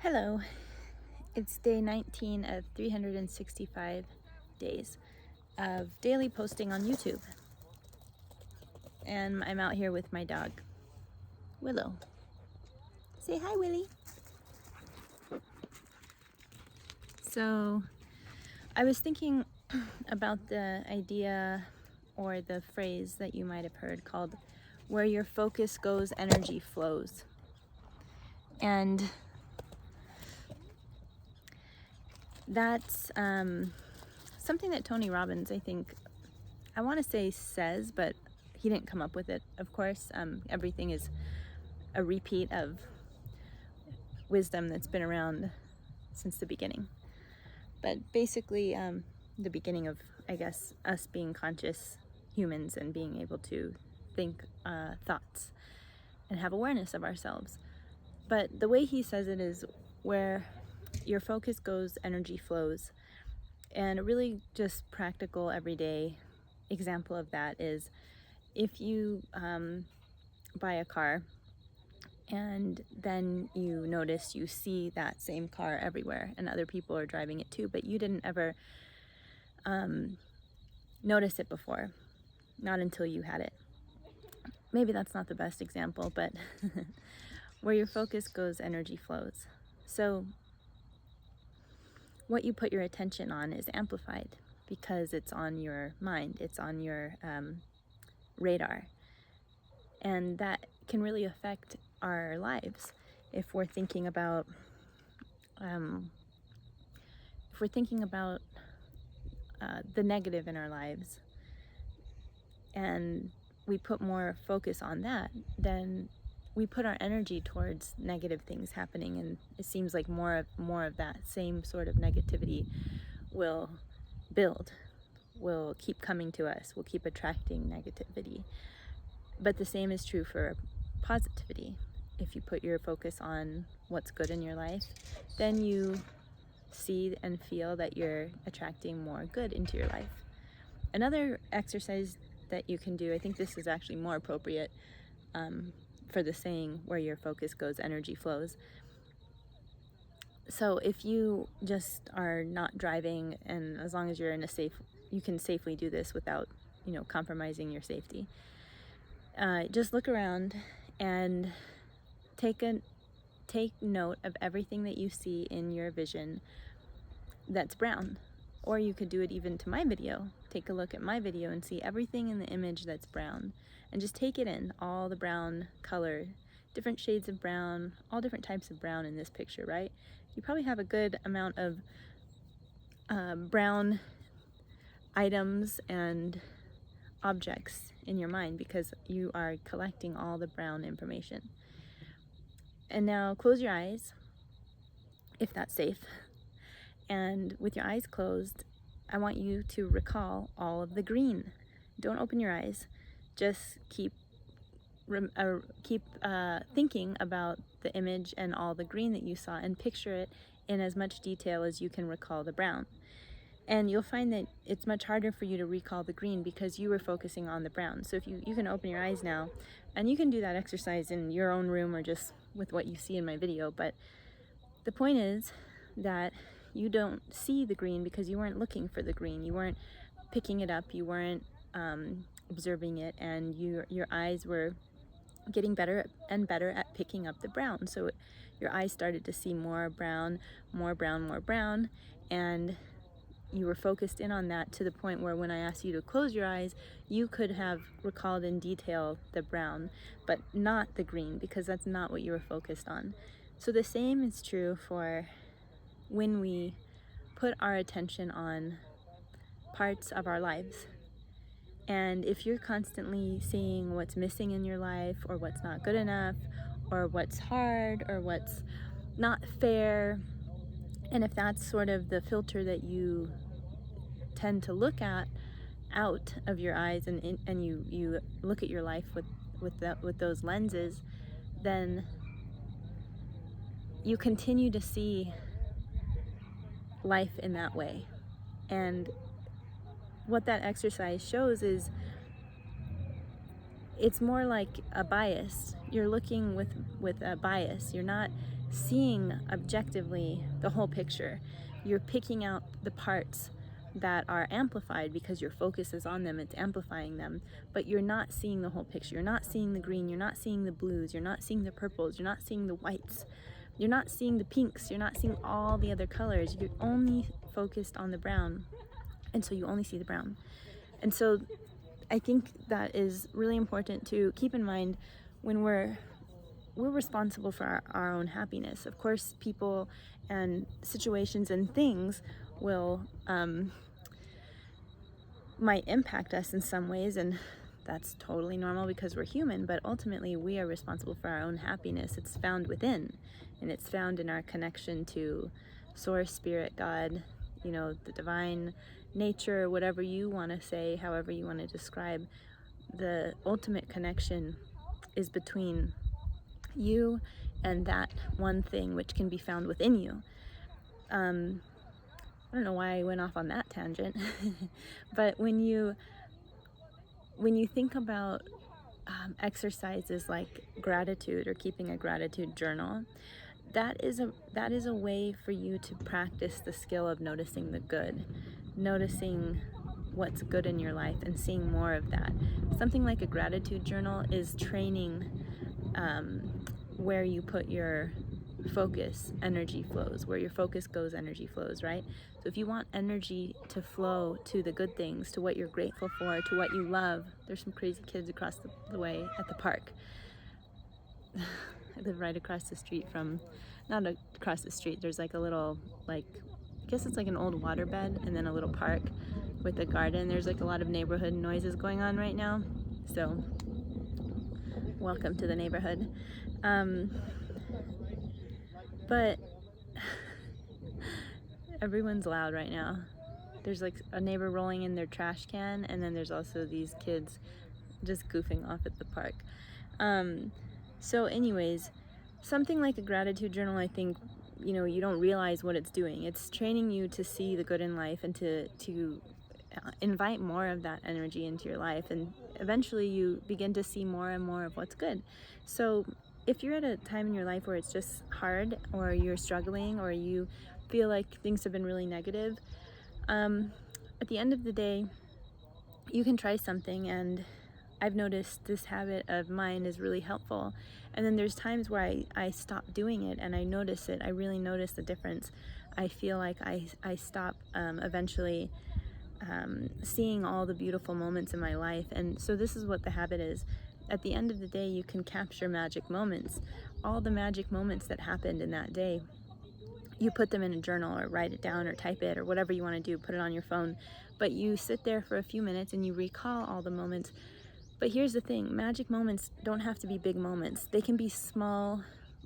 Hello, it's day 19 of 365 days of daily posting on YouTube. And I'm out here with my dog, Willow. Say hi, Willie. So, I was thinking about the idea or the phrase that you might have heard called, where your focus goes, energy flows. And that's something that Tony Robbins, I want to say says, but he didn't come up with it, of course. Everything is a repeat of wisdom that's been around since the beginning. But basically, the beginning of, I guess, us being conscious humans and being able to think thoughts and have awareness of ourselves. But the way he says it is, where your focus goes, energy flows. And a really just practical, everyday example of that is if you buy a car and then you notice you see that same car everywhere and other people are driving it too, but you didn't ever notice it before, not until you had it. Maybe that's not the best example, but where your focus goes, energy flows. So what you put your attention on is amplified because it's on your mind, it's on your radar. And that can really affect our lives if we're thinking about the negative in our lives, and we put more focus on that, then we put our energy towards negative things happening, and it seems like more of that same sort of negativity will build, will keep coming to us, will keep attracting negativity. But the same is true for positivity. If you put your focus on what's good in your life, then you see and feel that you're attracting more good into your life. Another exercise that you can do, I think this is actually more appropriate for the saying, where your focus goes, energy flows. So if you just are not driving, and as long as you're you can safely do this without, compromising your safety. Just look around and take note of everything that you see in your vision that's brown. Or you could do it even to my video. Take a look at my video and see everything in the image that's brown. And just take it in, all the brown color, different shades of brown, all different types of brown in this picture, right? You probably have a good amount of brown items and objects in your mind because you are collecting all the brown information. And now close your eyes, if that's safe. And with your eyes closed, I want you to recall all of the green. Don't open your eyes. Just keep thinking about the image and all the green that you saw, and picture it in as much detail as you can recall the brown. And you'll find that it's much harder for you to recall the green because you were focusing on the brown. So if you can open your eyes now, and you can do that exercise in your own room or just with what you see in my video. But the point is that you don't see the green because you weren't looking for the green. You weren't picking it up. You weren't observing it, and your eyes were getting better and better at picking up the brown. So your eyes started to see more brown, more brown, more brown, and you were focused in on that to the point where when I asked you to close your eyes, you could have recalled in detail the brown, but not the green, because that's not what you were focused on. So the same is true for when we put our attention on parts of our lives. And if you're constantly seeing what's missing in your life, or what's not good enough, or what's hard, or what's not fair, and if that's sort of the filter that you tend to look at out of your eyes, and you look at your life with those lenses, then you continue to see life in that way. And what that exercise shows is it's more like a bias. You're looking with a bias. You're not seeing objectively the whole picture. You're picking out the parts that are amplified because your focus is on them, it's amplifying them, but you're not seeing the whole picture. You're not seeing the green, you're not seeing the blues, you're not seeing the purples, you're not seeing the whites, you're not seeing the pinks, you're not seeing all the other colors. You're only focused on the brown, and so you only see the brown. And so I think that is really important to keep in mind when we're responsible for our own happiness. Of course, people and situations and things will might impact us in some ways, and that's totally normal because we're human, but ultimately we are responsible for our own happiness. It's found within, and it's found in our connection to Source, Spirit, God, you know, the divine nature, whatever you want to say, however you want to describe. The ultimate connection is between you and that one thing which can be found within you. I don't know why I went off on that tangent, but when you think about exercises like gratitude or keeping a gratitude journal, that is a way for you to practice the skill of noticing the good, noticing what's good in your life and seeing more of that. Something like a gratitude journal is training where you put your focus, energy flows. Where your focus goes, energy flows, right? So if you want energy to flow to the good things, to what you're grateful for, to what you love. There's some crazy kids across the way at the park. I live right across the street from, not across the street, there's like a little, like, I guess it's like an old waterbed and then a little park with a garden. There's like a lot of neighborhood noises going on right now. So welcome to the neighborhood. But everyone's loud right now. There's like a neighbor rolling in their trash can, and then there's also these kids just goofing off at the park. So anyways, something like a gratitude journal, I think, you know, you don't realize what it's doing. It's training you to see the good in life and to invite more of that energy into your life, and eventually you begin to see more and more of what's good. So if you're at a time in your life where it's just hard, or you're struggling, or you feel like things have been really negative, at the end of the day, you can try something, and I've noticed this habit of mine is really helpful. And then there's times where I stop doing it and I notice it. I really notice the difference. I feel like I stop eventually seeing all the beautiful moments in my life. And so this is what the habit is. At the end of the day, you can capture magic moments. All the magic moments that happened in that day, you put them in a journal or write it down or type it or whatever you want to do, put it on your phone. But you sit there for a few minutes and you recall all the moments. But here's the thing, magic moments don't have to be big moments. They can be small,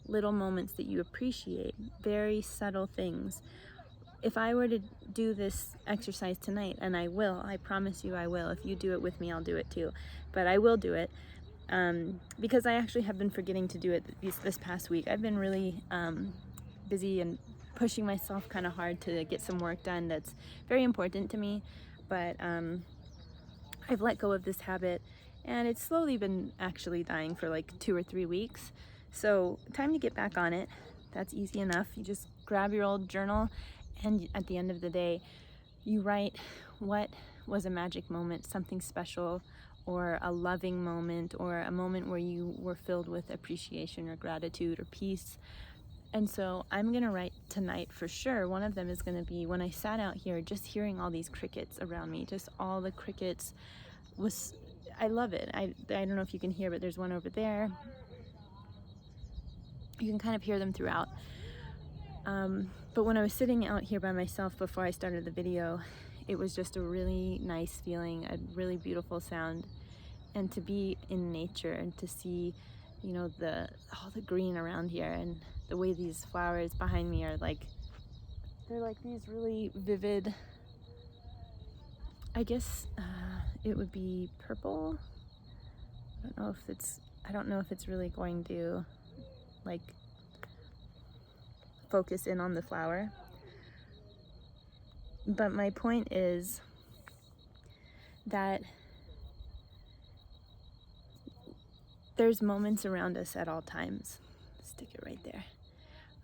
little moments that you appreciate, very subtle things. If I were to do this exercise tonight, and I will, I promise you I will. If you do it with me, I'll do it too. But I will do it. Because I actually have been forgetting to do it this past week. I've been really busy and pushing myself kind of hard to get some work done that's very important to me, but I've let go of this habit, and it's slowly been actually dying for like 2 or 3 weeks. So time to get back on it. That's easy enough. You just grab your old journal, and at the end of the day, you write what was a magic moment, something special, or a loving moment, or a moment where you were filled with appreciation or gratitude or peace. And so I'm gonna write tonight for sure. One of them is gonna be when I sat out here, just hearing all these crickets around me, just all the crickets was, I love it. I don't know if you can hear, but there's one over there. You can kind of hear them throughout. But when I was sitting out here by myself before I started the video, it was just a really nice feeling, a really beautiful sound. And to be in nature and to see, you know, all the green around here, and the way these flowers behind me are like, they're like these really vivid, I guess it would be purple. I don't know if it's really going to like focus in on the flower. But my point is that there's moments around us at all times. Stick it right there.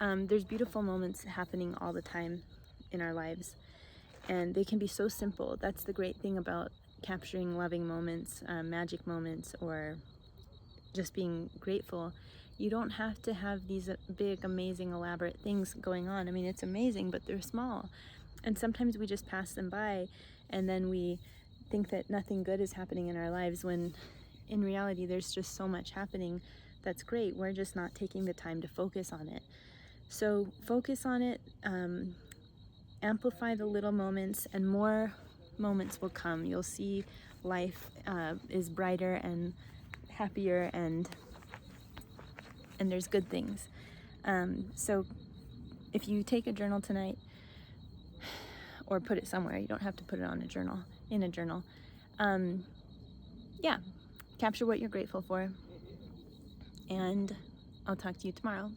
There's beautiful moments happening all the time in our lives, and they can be so simple. That's the great thing about capturing loving moments, magic moments, or just being grateful. You don't have to have these big, amazing, elaborate things going on. I mean, it's amazing, but they're small. And sometimes we just pass them by, and then we think that nothing good is happening in our lives, when in reality there's just so much happening that's great. We're just not taking the time to focus on it. So focus on it, amplify the little moments, and more moments will come. You'll see life is brighter and happier, and there's good things. So if you take a journal tonight, or put it somewhere, you don't have to put it on a journal, in a journal. Yeah, capture what you're grateful for, and I'll talk to you tomorrow.